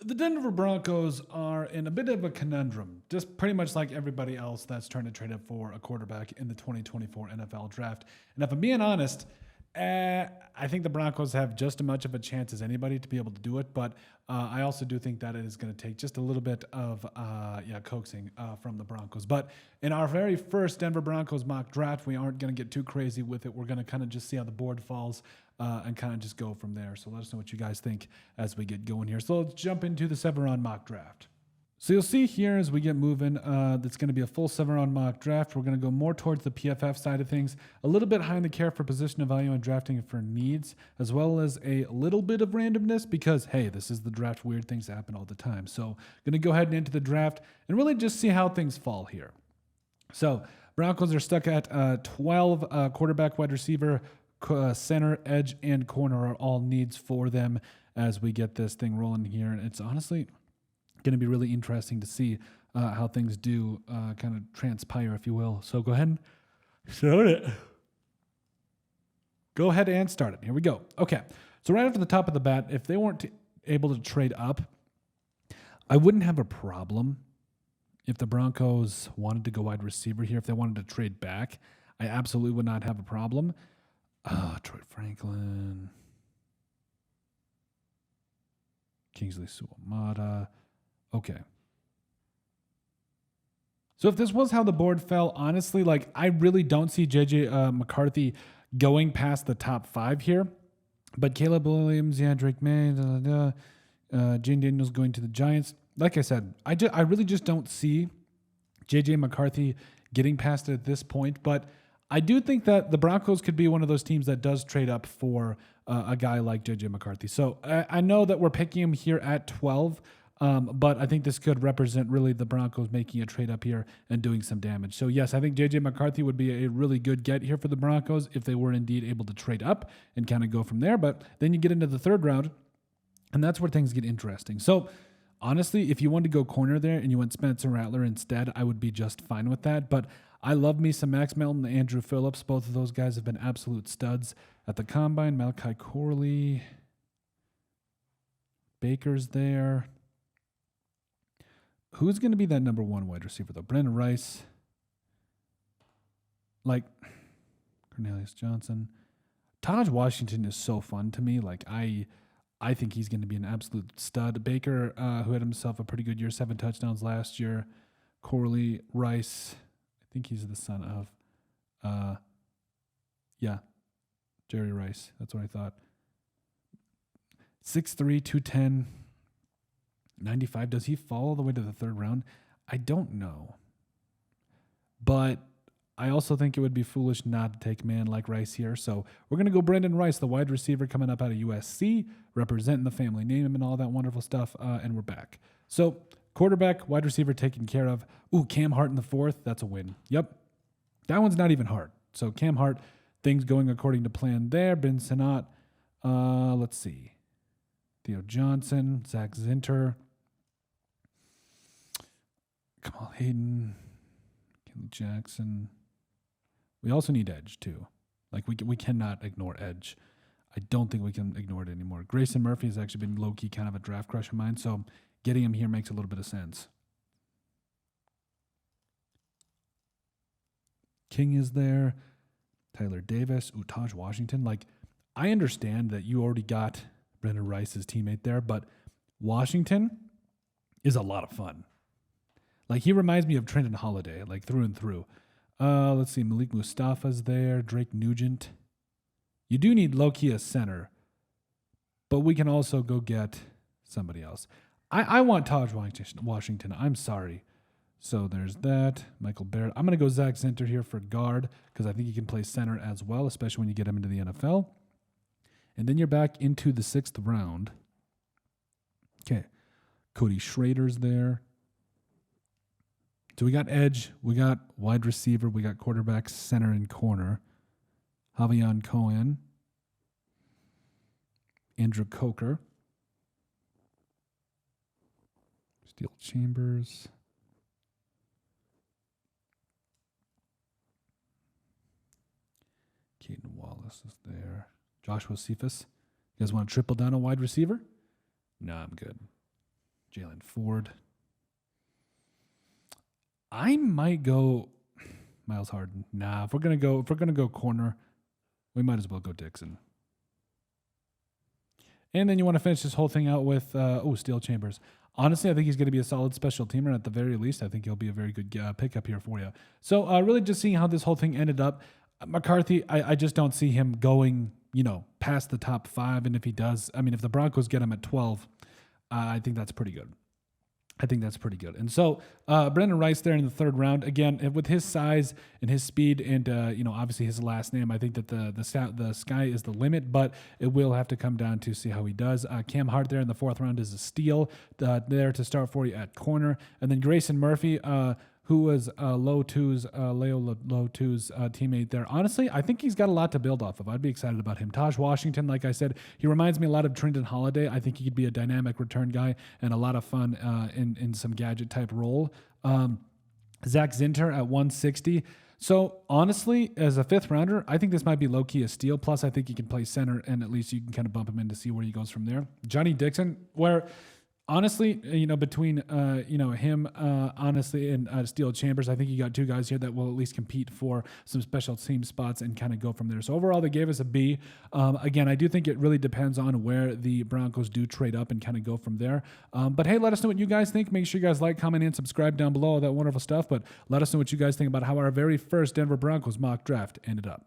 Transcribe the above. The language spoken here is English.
The Denver Broncos are in a bit of a conundrum, just pretty much like everybody else that's trying to trade up for a quarterback in the 2024 NFL draft. And if I'm being honest, I think the Broncos have just as much of a chance as anybody to be able to do it, but I also do think that it is going to take just a little bit of coaxing from the Broncos. But in our very first Denver Broncos mock draft, we aren't going to get too crazy with it. We're going to kind of just see how the board falls and kind of just go from there. So let us know what you guys think as we get going here. So let's jump into the 7-round mock draft. So you'll see here as we get moving, that's going to be a full 7-round mock draft. We're going to go more towards the PFF side of things, a little bit high in the care for position of value and drafting for needs, as well as a little bit of randomness because, hey, this is the draft. Weird things happen all the time. So going to go ahead and into the draft and really just see how things fall here. So Broncos are stuck at 12 quarterback, wide receiver, center, edge, and corner are all needs for them as we get this thing rolling here. And it's honestly going to be really interesting to see how things do kind of transpire, if you will. So go ahead and start it. Go ahead and start it. Here we go. Okay. So right after the top of the bat, if they weren't able to trade up, I wouldn't have a problem if the Broncos wanted to go wide receiver here. If they wanted to trade back, I absolutely would not have a problem. Troy Franklin, Kingsley Suamata. Okay. So if this was how the board fell, honestly, like I really don't see J.J. McCarthy going past the top 5 here. But Caleb Williams, Drake May, Jane Daniels going to the Giants. Like I said, I really just don't see J.J. McCarthy getting past it at this point. But I do think that the Broncos could be one of those teams that does trade up for a guy like J.J. McCarthy. So I know that we're picking him here at 12. But I think this could represent really the Broncos making a trade up here and doing some damage. So yes, I think J.J. McCarthy would be a really good get here for the Broncos if they were indeed able to trade up and kind of go from there. But then you get into the 3rd round, and that's where things get interesting. So honestly, if you wanted to go corner there and you went Spencer Rattler instead, I would be just fine with that. But I love me some Max Melton and Andrew Phillips. Both of those guys have been absolute studs at the combine. Malachi Corley, Baker's there. Who's going to be that number 1 wide receiver, though? Brandon Rice, like Cornelius Johnson. Taj Washington is so fun to me. Like, I think he's going to be an absolute stud. Baker, who had himself a pretty good year, 7 touchdowns last year. Corley, Rice, I think he's the son of, Jerry Rice. That's what I thought. 6'3", 210. 95. Does he fall all the way to the 3rd round? I don't know. But I also think it would be foolish not to take a man like Rice here. So we're going to go Brandon Rice, the wide receiver coming up out of USC, representing the family name and all that wonderful stuff. And we're back. So quarterback, wide receiver taken care of. Ooh, Cam Hart in the 4th. That's a win. Yep. That one's not even hard. So Cam Hart, things going according to plan there. Ben Sinnott. Let's see. Theo Johnson, Zach Zinter, Kamal Hayden, Kenley Jackson. We also need edge, too. Like, we cannot ignore edge. I don't think we can ignore it anymore. Grayson Murphy has actually been low-key kind of a draft crush of mine, so getting him here makes a little bit of sense. King is there. Tyler Davis. Taj Washington. Like, I understand that you already got Brandon Rice's teammate there, but Washington is a lot of fun. Like, he reminds me of Trenton Holiday, like through and through. Let's see, Malik Mustafa's there, Drake Nugent. You do need low-key a center, but we can also go get somebody else. I want Taj Washington. I'm sorry. So there's that. Michael Barrett. I'm going to go Zach Zinter here for guard because I think he can play center as well, especially when you get him into the NFL. And then you're back into the 6th round. Okay. Cody Schrader's there. So we got edge, we got wide receiver, we got quarterback, center, and corner. Javion Cohen. Andrew Coker. Steel Chambers. Caden Wallace is there. Joshua Cephas. You guys want to triple down a wide receiver? No, I'm good. Jalen Ford. I might go Miles Harden. Nah, if we're gonna go corner, we might as well go Dixon. And then you want to finish this whole thing out with Steel Chambers. Honestly, I think he's going to be a solid special teamer. And at the very least, I think he'll be a very good pickup here for you. So really just seeing how this whole thing ended up. McCarthy, I just don't see him going, past the top 5. And if he does, if the Broncos get him at 12, I think that's pretty good. And so Brendan Rice there in the 3rd round, again, with his size and his speed and, obviously his last name, I think that the sky is the limit, but it will have to come down to see how he does. Cam Hart there in the 4th round is a steal there to start for you at corner. And then Grayson Murphy, who was Leo Tu's teammate there. Honestly, I think he's got a lot to build off of. I'd be excited about him. Taj Washington, like I said, he reminds me a lot of Trenton Holiday. I think he could be a dynamic return guy and a lot of fun in some gadget type role. Zach Zinter at 160. So honestly, as a 5th rounder, I think this might be low-key a steal. Plus, I think he can play center, and at least you can kind of bump him in to see where he goes from there. Johnny Dixon, where... Honestly, between him, honestly, and Steel Chambers, I think you got 2 guys here that will at least compete for some special team spots and kind of go from there. So overall, they gave us a B. Again, I do think it really depends on where the Broncos do trade up and kind of go from there. But hey, let us know what you guys think. Make sure you guys like, comment, and subscribe down below, all that wonderful stuff. But let us know what you guys think about how our very first Denver Broncos mock draft ended up.